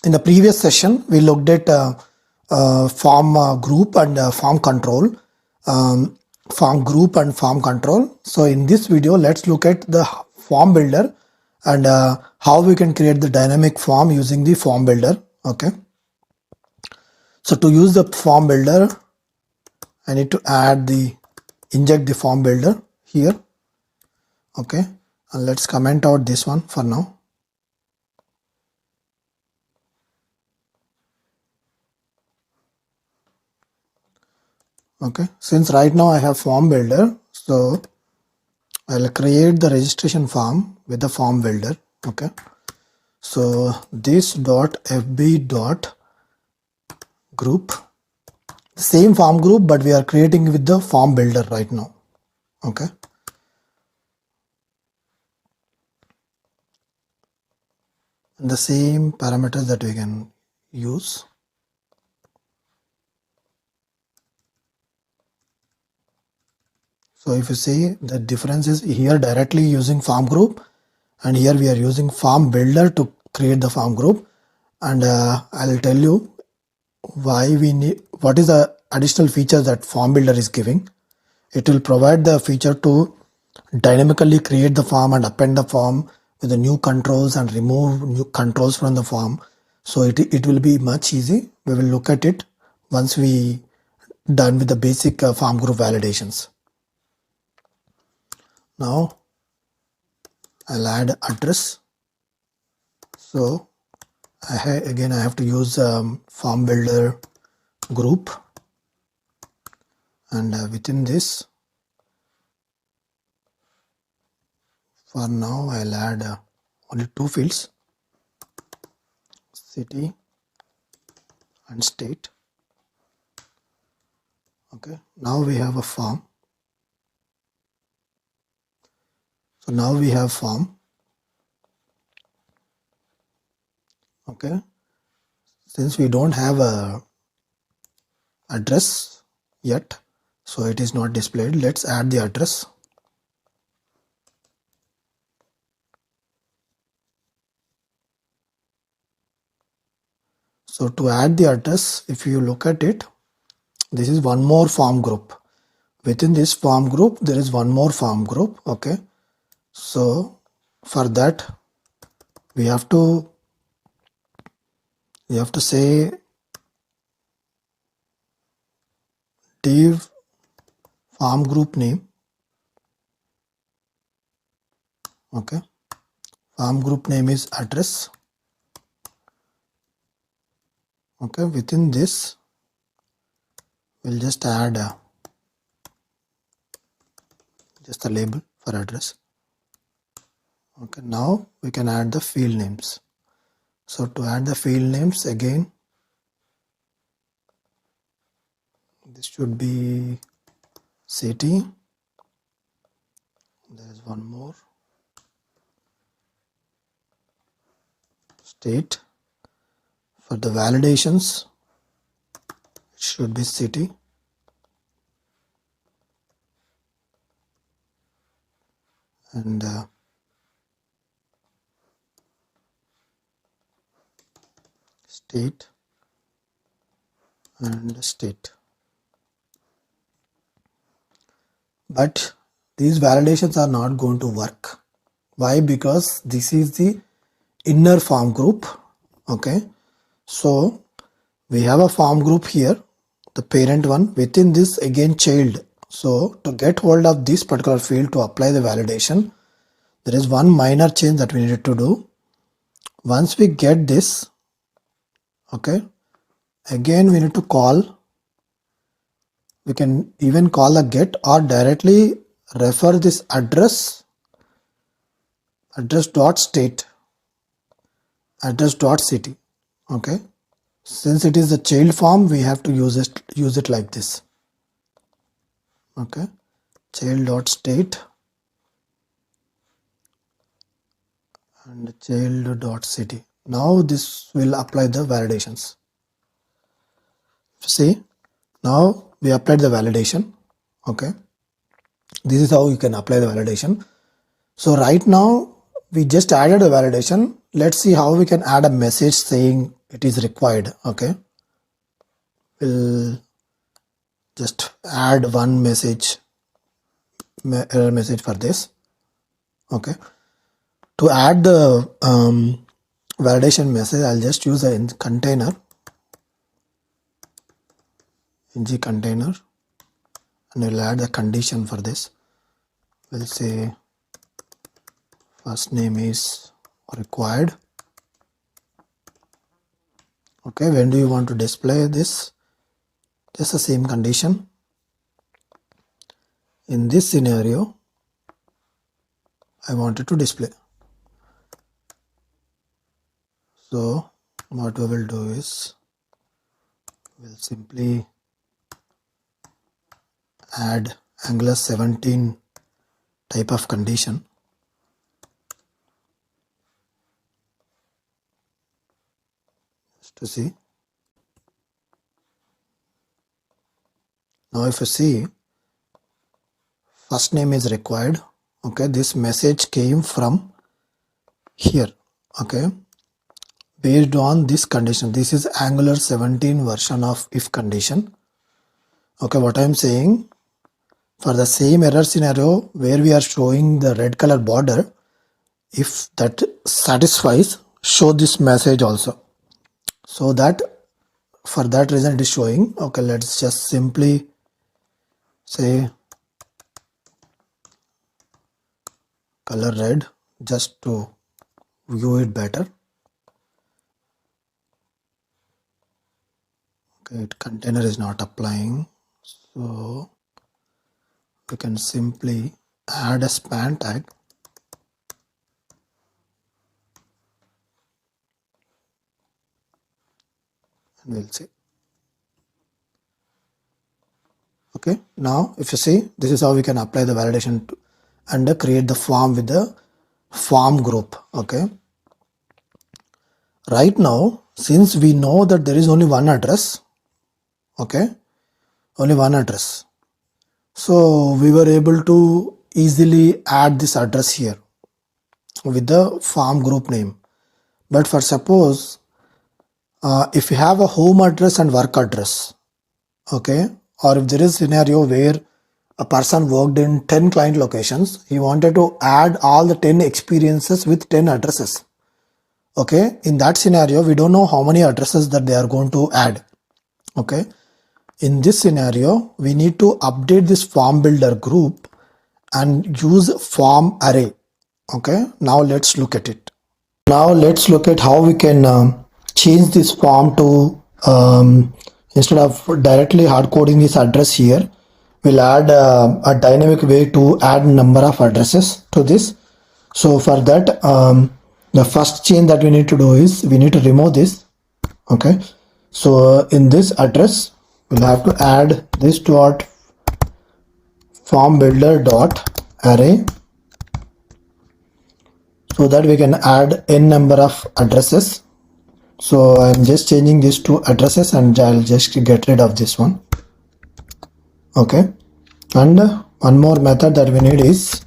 In the previous session, we looked at form group and form control, form group and form control. So in this video, let's look at the form builder and how we can create the dynamic form using the form builder. Okay. So to use the form builder, I need to inject the form builder here. Okay. And let's comment out this one for now. Okay, since right now I have form builder, so I'll create the registration form with the form builder. Okay, so this dot fb dot group, same form group, but we are creating with the form builder right now. Okay, and the same parameters that we can use. So if you see, the difference is here directly using form group, and here we are using form builder to create the form group. And I'll tell you why we need, what is the additional feature that form builder is giving. It will provide the feature to dynamically create the form and append the form with the new controls and remove new controls from the form. So it will be much easy. We will look at it once we done with the basic form group validations. Now I'll add address. So again I have to use form builder group, and within this, for now I'll add only two fields, city and state. Okay, now we have a form. So now we have form. Okay, since we don't have a address yet, so it is not displayed. Let's add the address. So to add the address, if you look at it, this is one more form group. Within this form group, there is one more form group. Okay, so for that we have to say div form group name. Okay, form group name is address. Okay, within this we'll just add just a label for address. Okay, now we can add the field names. So to add the field names, again this should be city. There is one more, state. For the validations, it should be city. And state and state. But these validations are not going to work. Why? Because this is the inner form group. Okay, so we have a form group here, the parent one. Within this, again child. So to get hold of this particular field to apply the validation, there is one minor change that we need to do. Once we get this, okay, again we need to call, we can even call a get or directly refer this address dot state, address dot city. Okay, since it is the child form, we have to use it like this. Okay, child dot state and child dot city. Now this will apply the validations. See, now we applied the validation. Okay, this is how you can apply the validation. So right now we just added a validation. Let's see how we can add a message saying it is required. Okay, we'll just add one error message for this. Okay, to add the validation message, I'll just use a container, ng container, and we'll add the condition for this. We'll say first name is required. Okay, when do you want to display this? Just the same condition. In this scenario, I wanted to display. So what we will do is we'll simply add Angular 17 type of condition. Just to see. Now if you see, first name is required. Okay, this message came from here. Okay, based on this condition. This is Angular 17 version of if condition. Okay, what I am saying, for the same error scenario where we are showing the red color border, if that satisfies, show this message also. So that for that reason it is showing. Okay, let's just simply say color red just to view it better. Okay, container is not applying, so we can simply add a span tag. And we'll see. Okay, now if you see, this is how we can apply the validation and create the form with the form group. Okay, right now, since we know that there is only one address, okay, only one address, so we were able to easily add this address here with the form group name. But for suppose if you have a home address and work address, okay, or if there is a scenario where a person worked in 10 client locations, he wanted to add all the 10 experiences with 10 addresses. Okay, in that scenario, we don't know how many addresses that they are going to add. Okay, in this scenario, we need to update this FormBuilder group and use form array. Okay, now let's look at it. Now let's look at how we can change this form to instead of directly hard coding this address here, we'll add a dynamic way to add number of addresses to this. So for that, the first change that we need to do is we need to remove this. Okay, so in this address, we'll have to add this dot FormBuilder dot array, so that we can add n number of addresses. So I'm just changing these two addresses and I'll just get rid of this one. Okay, and one more method that we need is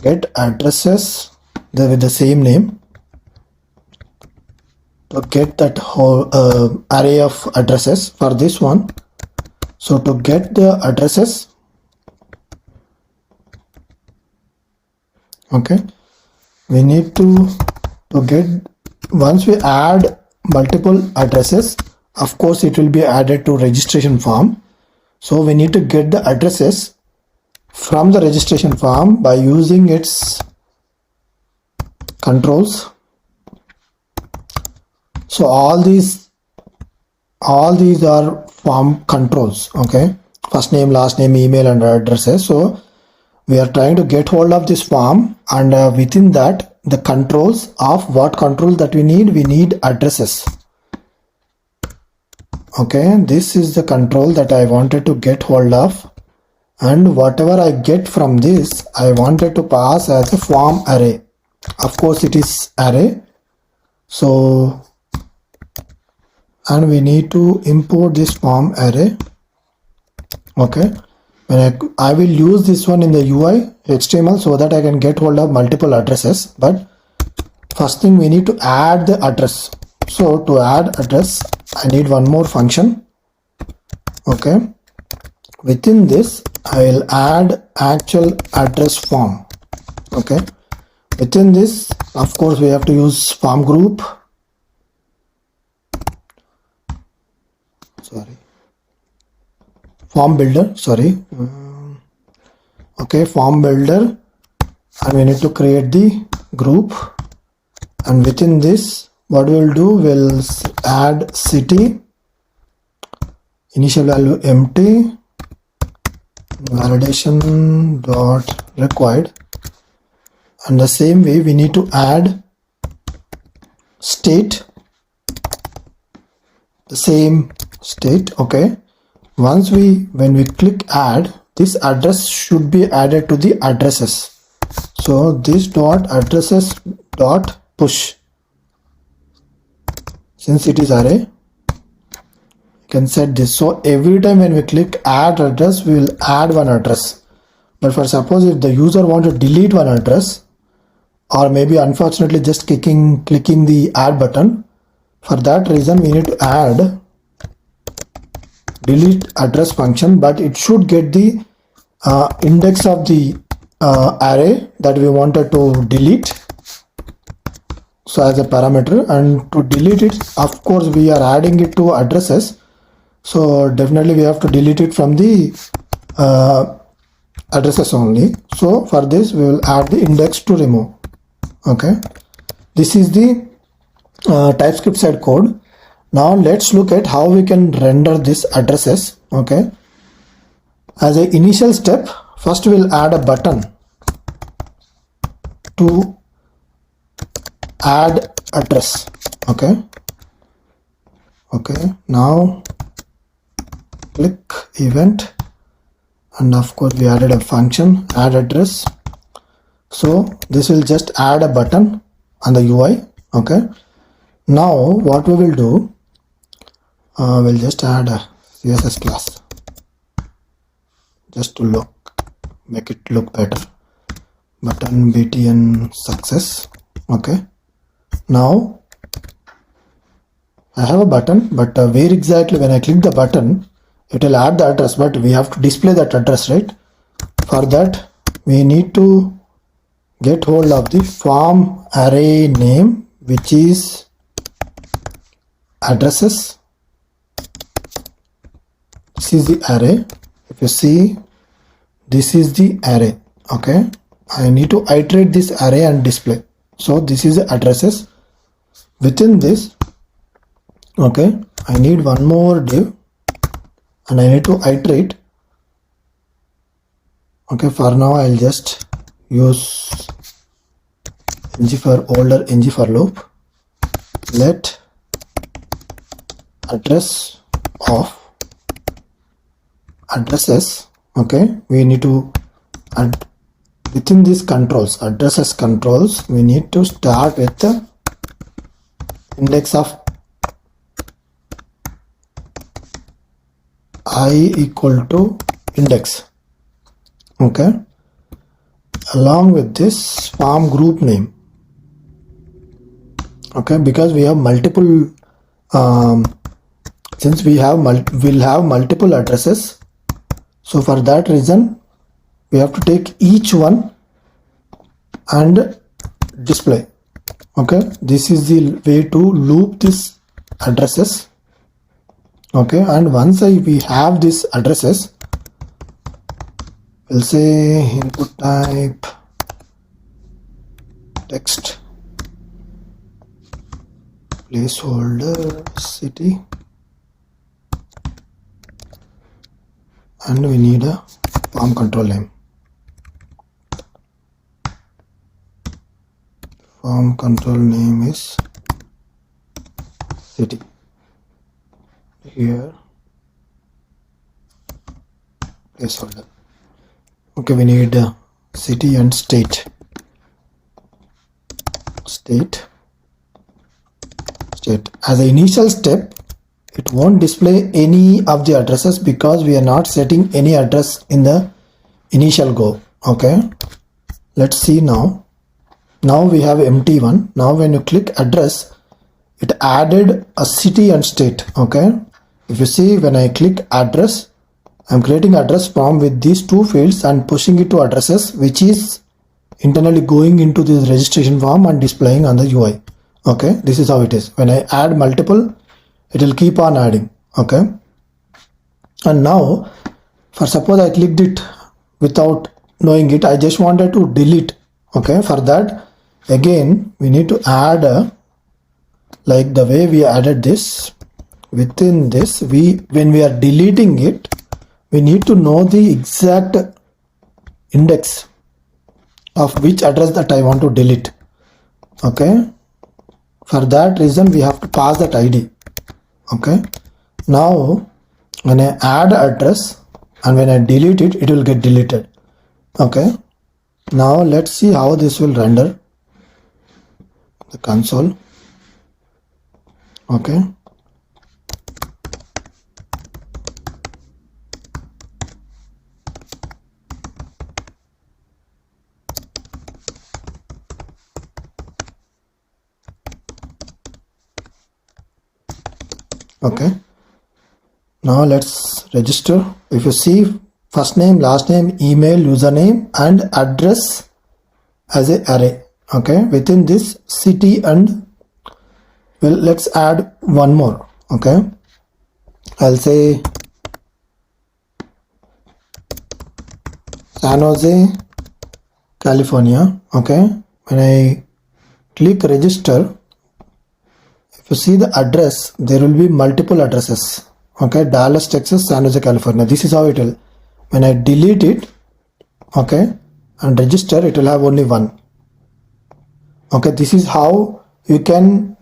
get addresses with the same name to get that whole array of addresses for this one. So to get the addresses, okay, we need to get, once we add multiple addresses, of course it will be added to registration form. So we need to get the addresses from the registration form by using its controls. So all these are form controls. Okay, first name, last name, email and addresses. So we are trying to get hold of this form, and within that, the controls of what control that we need addresses. Okay, this is the control that I wanted to get hold of, and whatever I get from this, I wanted to pass as a form array. Of course it is array. So, and we need to import this form array. Okay, when I will use this one in the UI HTML so that I can get hold of multiple addresses. But first thing, we need to add the address So to add address, I need one more function. Okay, within this I will add actual address form. Okay, within this, of course, we have to use FormGroup. FormBuilder. Okay, FormBuilder, and we need to create the group. And within this, what we will do, we'll add city, initial value empty, validation dot required, and the same way we need to add state, the same state. Okay, when we click add, this address should be added to the addresses. So this dot addresses dot push, since it is array, you can set this. So every time when we click add address, we will add one address. But for suppose if the user want to delete one address, or maybe unfortunately just clicking the add button, for that reason we need to add delete address function, but it should get the index of the array that we wanted to delete, so as a parameter. And to delete it, of course we are adding it to addresses, so definitely we have to delete it from the addresses only. So for this we will add the index to remove. Okay, this is the TypeScript side code. Now let's look at how we can render these addresses. Okay, as an initial step, first we'll add a button to add address. Okay, now click event, and of course we added a function add address. So this will just add a button on the UI. Okay, now what we will do, we'll just add a CSS class just to make it look better. Button btn success. Okay, now I have a button, but where exactly when I click the button it will add the address, but we have to display that address, right? For that we need to get hold of the form array name, which is addresses. This is the array. If you see, this is the array. Okay, I need to iterate this array and display. So this is the addresses. Within this, okay, I need one more div and I need to iterate. Okay, for now I'll just use ng for older ng for loop. Let address of addresses. Okay, we need to add within these controls, addresses controls, we need to start with the index of I equal to index. Okay, along with this form group name. Okay, because we have multiple since we'll have multiple addresses, so for that reason we have to take each one and display. Okay, this is the way to loop this addresses. Okay, and once we have these addresses, we'll say input type text placeholder city, and we need a form control name. Form control name is city. Here placeholder. Okay, we need city and state. State. As an initial step, it won't display any of the addresses because we are not setting any address in the initial go. Okay, let's see now. Now we have empty one. Now when you click address, it added a city and state. Okay, if you see, when I click address, I'm creating address form with these two fields and pushing it to addresses, which is internally going into this registration form and displaying on the UI. Okay, this is how it is. When I add multiple, it will keep on adding. Okay, and now for suppose I clicked it without knowing it, I just wanted to delete. Okay, for that again we need to add like the way we added this. Within this, when we are deleting it, we need to know the exact index of which address that I want to delete. Okay, for that reason we have to pass that ID. Okay, now when I add address and when I delete it, it will get deleted. Okay, now let's see how this will render the console. Okay, okay, now let's register. If you see, first name, last name, email, username and address as a array. Okay, within this city and, well, let's add one more. Okay, I'll say San Jose, California. Okay, when I click register, if you see the address, there will be multiple addresses. Okay, Dallas, Texas, San Jose, California. This is how it will. When I delete it, okay, and register, it will have only one. Okay, this is how you can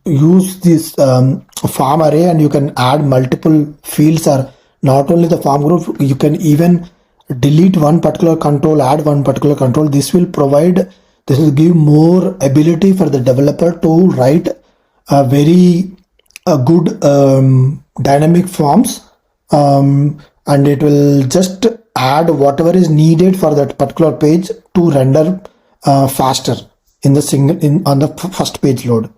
use this form array, and you can add multiple fields, or not only the form group, you can even delete one particular control, add one particular control. This will give more ability for the developer to write a very good dynamic forms, and it will just add whatever is needed for that particular page to render faster on the first page load.